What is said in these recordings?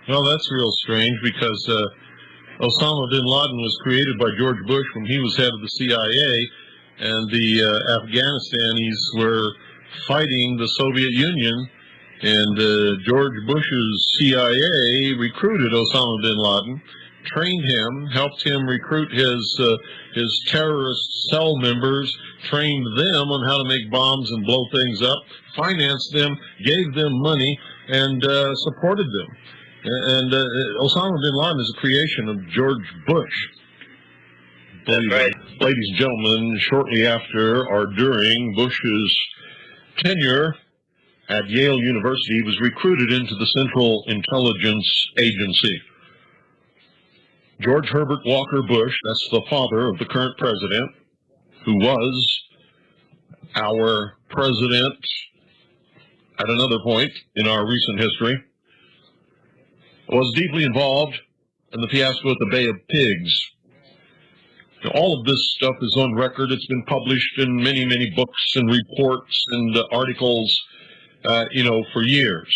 Well, that's real strange because Osama bin Laden was created by George Bush when he was head of the CIA, and the Afghanistanis were fighting the Soviet Union, and George Bush's CIA recruited Osama bin Laden, trained him, helped him recruit his terrorist cell members, trained them on how to make bombs and blow things up, financed them, gave them money, and supported them. And Osama bin Laden is a creation of George Bush. That's right. Ladies and gentlemen, shortly after or during Bush's tenure at Yale University, he was recruited into the Central Intelligence Agency. George Herbert Walker Bush, that's the father of the current president, who was our president at another point in our recent history, was deeply involved in the fiasco at the Bay of Pigs. Now, all of this stuff is on record. It's been published in many, many books and reports and articles, for years.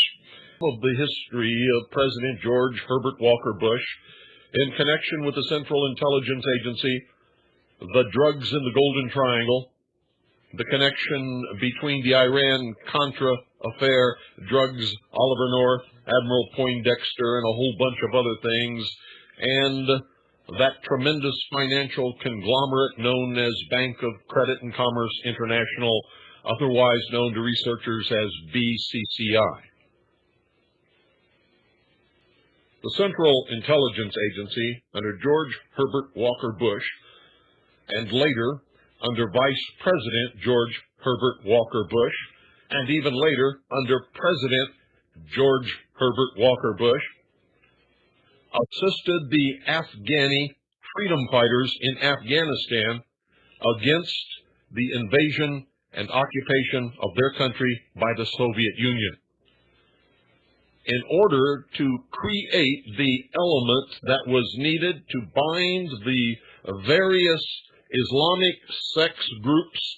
Of the history of President George Herbert Walker Bush in connection with the Central Intelligence Agency, the drugs in the Golden Triangle, the connection between the Iran-Contra affair, drugs, Oliver North, Admiral Poindexter, and a whole bunch of other things, and that tremendous financial conglomerate known as Bank of Credit and Commerce International, otherwise known to researchers as BCCI. The Central Intelligence Agency, under George Herbert Walker Bush, and later under Vice President George Herbert Walker Bush, and even later under President George Herbert Walker Bush, assisted the Afghani freedom fighters in Afghanistan against the invasion and occupation of their country by the Soviet Union, in order to create the element that was needed to bind the various Islamic sects groups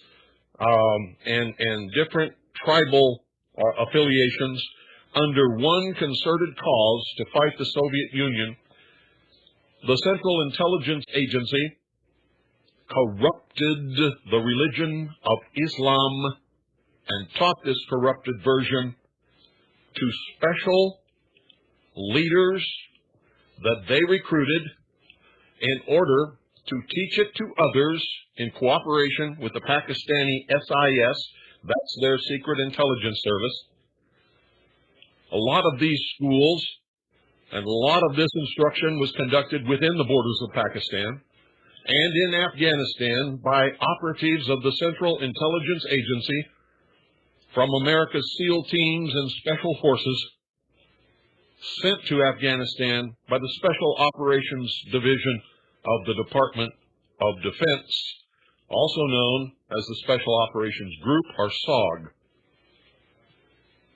and different tribal affiliations under one concerted cause to fight the Soviet Union. The Central Intelligence Agency corrupted the religion of Islam and taught this corrupted version to special leaders that they recruited in order to teach it to others in cooperation with the Pakistani SIS, that's their secret intelligence service. A lot of these schools and a lot of this instruction was conducted within the borders of Pakistan and in Afghanistan by operatives of the Central Intelligence Agency from America's SEAL teams and Special Forces sent to Afghanistan by the Special Operations Division of the Department of Defense, also known as the Special Operations Group, or SOG.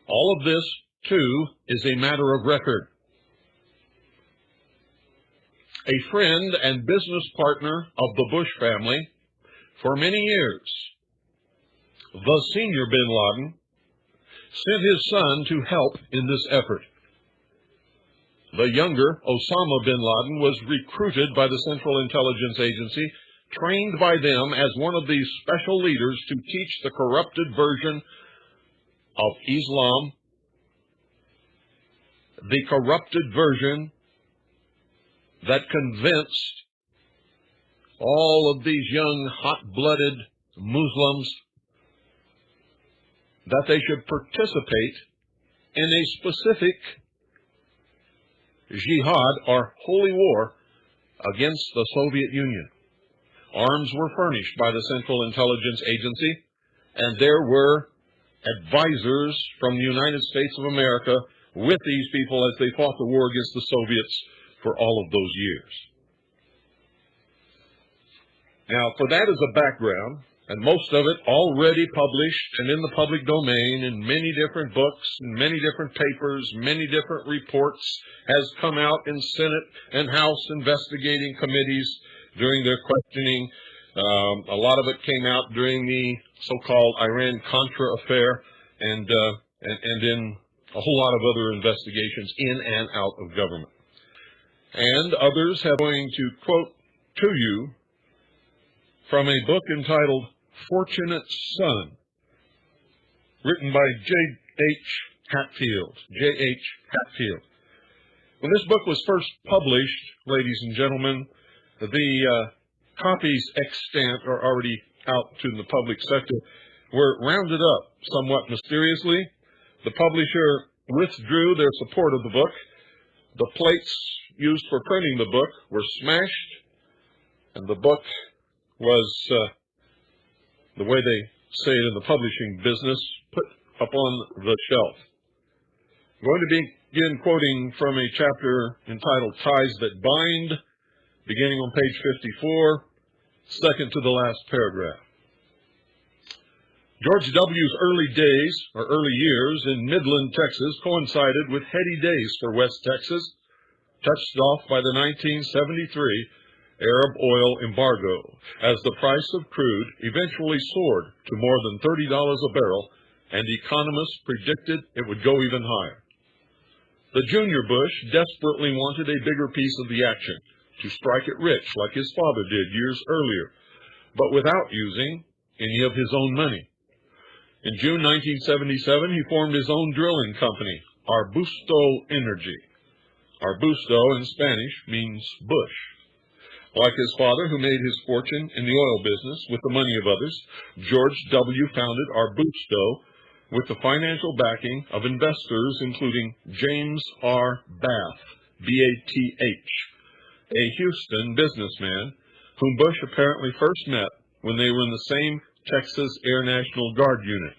All of this, too, is a matter of record. A friend and business partner of the Bush family for many years, the senior bin Laden, sent his son to help in this effort. The younger, Osama bin Laden, was recruited by the Central Intelligence Agency, trained by them as one of these special leaders to teach the corrupted version of Islam, the corrupted version that convinced all of these young, hot-blooded Muslims that they should participate in a specific jihad or holy war against the Soviet Union. Arms were furnished by the Central Intelligence Agency, and there were advisors from the United States of America with these people as they fought the war against the Soviets for all of those years. Now, for that as a background, and most of it already published and in the public domain in many different books, in many different papers, many different reports, has come out in Senate and House investigating committees during their questioning. A lot of it came out during the so-called Iran-Contra affair and in a whole lot of other investigations in and out of government. And others have going to quote to you from a book entitled Fortunate Son, written by J.H. Hatfield. J.H. Hatfield. When this book was first published, ladies and gentlemen, the copies extant are already out to the public sector, were rounded up somewhat mysteriously. The publisher withdrew their support of the book. The plates used for printing the book were smashed, and the book was, the way they say it in the publishing business, put upon the shelf. I'm going to begin quoting from a chapter entitled Ties That Bind, beginning on page 54, second to the last paragraph. George W.'s early days, or early years, in Midland, Texas, coincided with heady days for West Texas, touched off by the 1973 Arab oil embargo, as the price of crude eventually soared to more than $30 a barrel, and economists predicted it would go even higher. The junior Bush desperately wanted a bigger piece of the action, to strike it rich like his father did years earlier, but without using any of his own money. In June 1977, he formed his own drilling company, Arbusto Energy. Arbusto in Spanish means bush. Like his father, who made his fortune in the oil business with the money of others, George W. founded Arbusto with the financial backing of investors including James R. Bath, B-A-T-H, a Houston businessman whom Bush apparently first met when they were in the same Texas Air National Guard unit.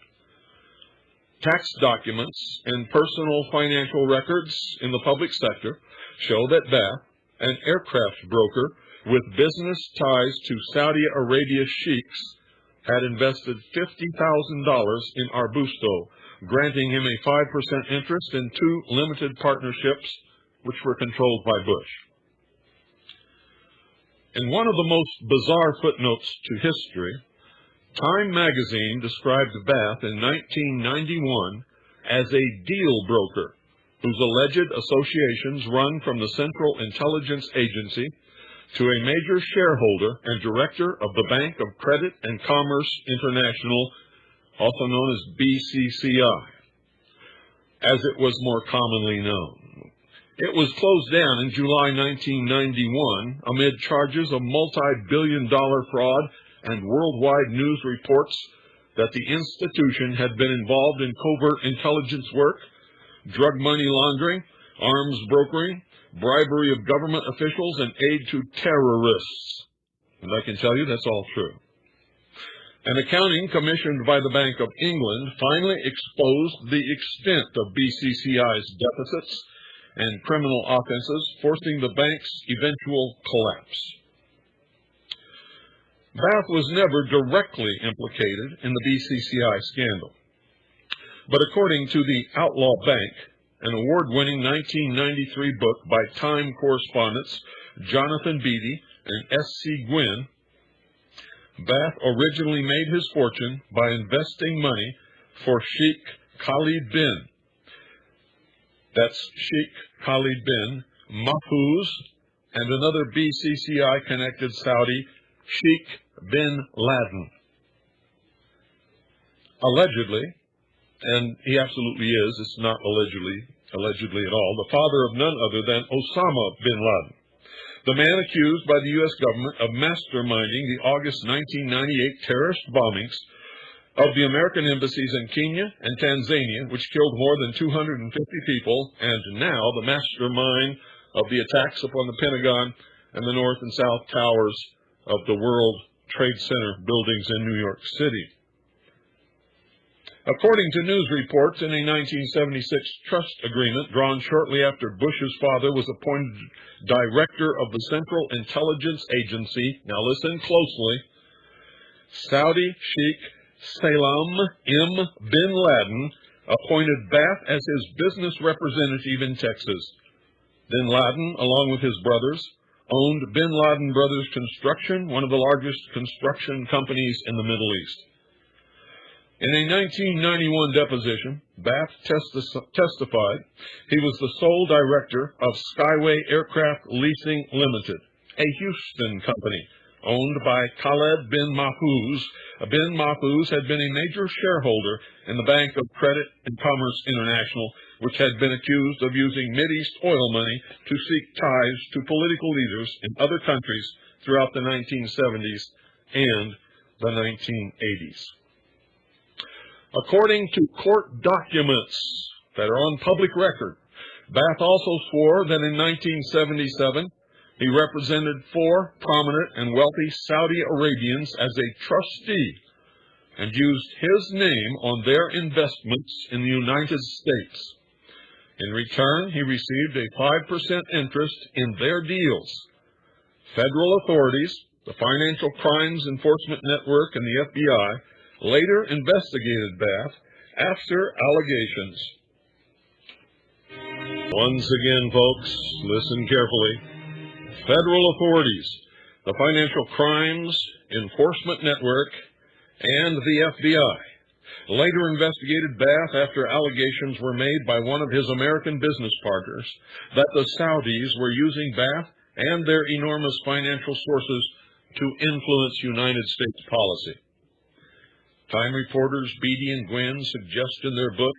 Tax documents and personal financial records in the public sector show that Bath, an aircraft broker with business ties to Saudi Arabia sheiks, had invested $50,000 in Arbusto, granting him a 5% interest in 2 limited partnerships which were controlled by Bush. In one of the most bizarre footnotes to history, Time magazine described Bath in 1991 as a deal broker whose alleged associations run from the Central Intelligence Agency to a major shareholder and director of the Bank of Credit and Commerce International, also known as BCCI, as it was more commonly known. It was closed down in July 1991 amid charges of multi-billion-dollar fraud and worldwide news reports that the institution had been involved in covert intelligence work, drug money laundering, arms brokering, bribery of government officials, and aid to terrorists. And I can tell you that's all true. An accounting commissioned by the Bank of England finally exposed the extent of BCCI's deficits and criminal offenses, forcing the bank's eventual collapse. Bath was never directly implicated in the BCCI scandal. But according to the Outlaw Bank, an award-winning 1993 book by Time correspondents Jonathan Beatty and S.C. Gwynn, Bath originally made his fortune by investing money for Sheikh Khalid bin, that's Sheikh Khalid bin Mahfouz, and another BCCI-connected Saudi, Sheikh bin Laden. Allegedly, and he absolutely is, it's not allegedly at all, the father of none other than Osama bin Laden, the man accused by the U.S. government of masterminding the August 1998 terrorist bombings of the American embassies in Kenya and Tanzania, which killed more than 250 people, and now the mastermind of the attacks upon the Pentagon and the North and South Towers of the World Trade Center buildings in New York City. According to news reports, in a 1976 trust agreement drawn shortly after Bush's father was appointed director of the Central Intelligence Agency, now listen closely, Saudi Sheikh Salam M. bin Laden appointed Bath as his business representative in Texas. Bin Laden, along with his brothers, owned Bin Laden Brothers Construction, one of the largest construction companies in the Middle East. In a 1991 deposition, Bath testified he was the sole director of Skyway Aircraft Leasing Limited, a Houston company owned by Khaled bin Mahfouz. Bin Mahfouz had been a major shareholder in the Bank of Credit and Commerce International, which had been accused of using Mideast oil money to seek ties to political leaders in other countries throughout the 1970s and the 1980s. According to court documents that are on public record, Bath also swore that in 1977 he represented 4 prominent and wealthy Saudi Arabians as a trustee and used his name on their investments in the United States. In return, he received a 5% interest in their deals. Federal authorities, the Financial Crimes Enforcement Network, and the FBI later investigated Bath after allegations. Once again, folks, listen carefully. Federal authorities, the Financial Crimes Enforcement Network, and the FBI later investigated Bath after allegations were made by one of his American business partners that the Saudis were using Bath and their enormous financial sources to influence United States policy. Time reporters Beatty and Gwynn suggest in their book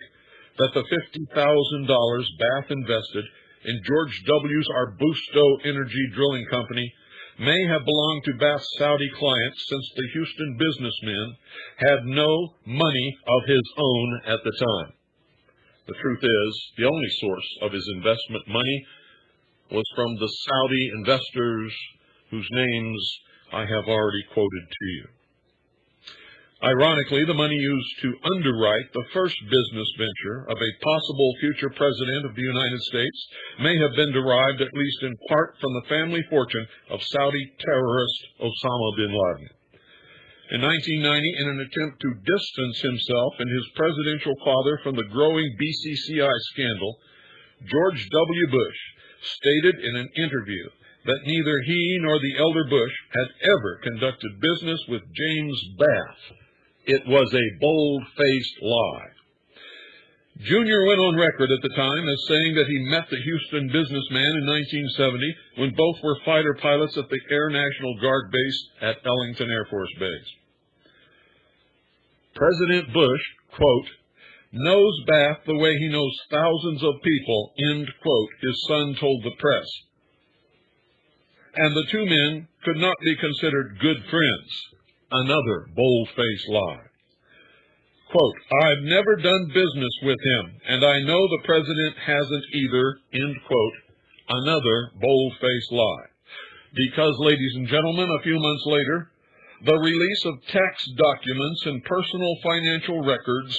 that the $50,000 Bath invested in George W.'s Arbusto Energy Drilling Company may have belonged to Bath's Saudi clients, since the Houston businessman had no money of his own at the time. The truth is, the only source of his investment money was from the Saudi investors whose names I have already quoted to you. Ironically, the money used to underwrite the first business venture of a possible future president of the United States may have been derived, at least in part, from the family fortune of Saudi terrorist Osama bin Laden. In 1990, in an attempt to distance himself and his presidential father from the growing BCCI scandal, George W. Bush stated in an interview that neither he nor the elder Bush had ever conducted business with James Bath. It was a bold-faced lie. Junior went on record at the time as saying that he met the Houston businessman in 1970 when both were fighter pilots at the Air National Guard base at Ellington Air Force Base. President Bush, quote, knows Bath the way he knows thousands of people, end quote, his son told the press. And the two men could not be considered good friends. Another bold-faced lie. Quote, I've never done business with him, and I know the president hasn't either, end quote. Another bold-faced lie. Because, ladies and gentlemen, a few months later, the release of tax documents and personal financial records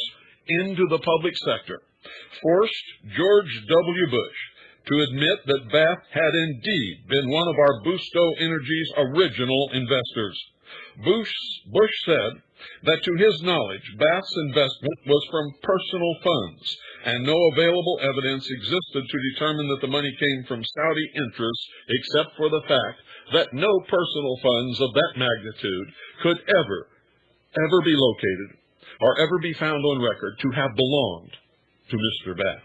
into the public sector forced George W. Bush to admit that Bath had indeed been one of Arbusto Energy's original investors. Bush said that to his knowledge, Bath's investment was from personal funds, and no available evidence existed to determine that the money came from Saudi interests, except for the fact that no personal funds of that magnitude could ever be located or ever be found on record to have belonged to Mr. Bath.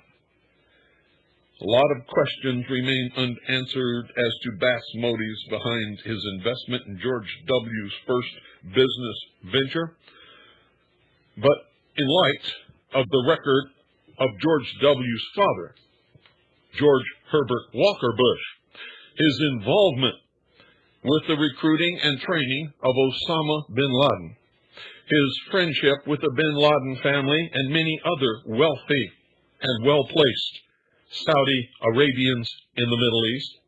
A lot of questions remain unanswered as to Bath's motives behind his investment in George W.'s first business venture. But in light of the record of George W.'s father, George Herbert Walker Bush, his involvement with the recruiting and training of Osama bin Laden, his friendship with the bin Laden family and many other wealthy and well-placed Saudi Arabians in the Middle East,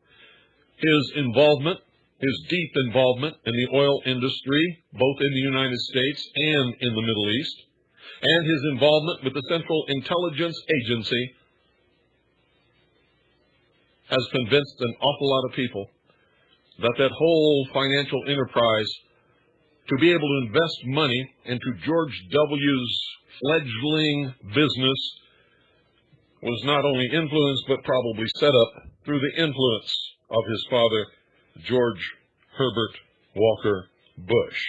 his deep involvement in the oil industry, both in the United States and in the Middle East, and his involvement with the Central Intelligence Agency has convinced an awful lot of people that that whole financial enterprise, to be able to invest money into George W.'s fledgling business, was not only influenced but probably set up through the influence of his father, George Herbert Walker Bush.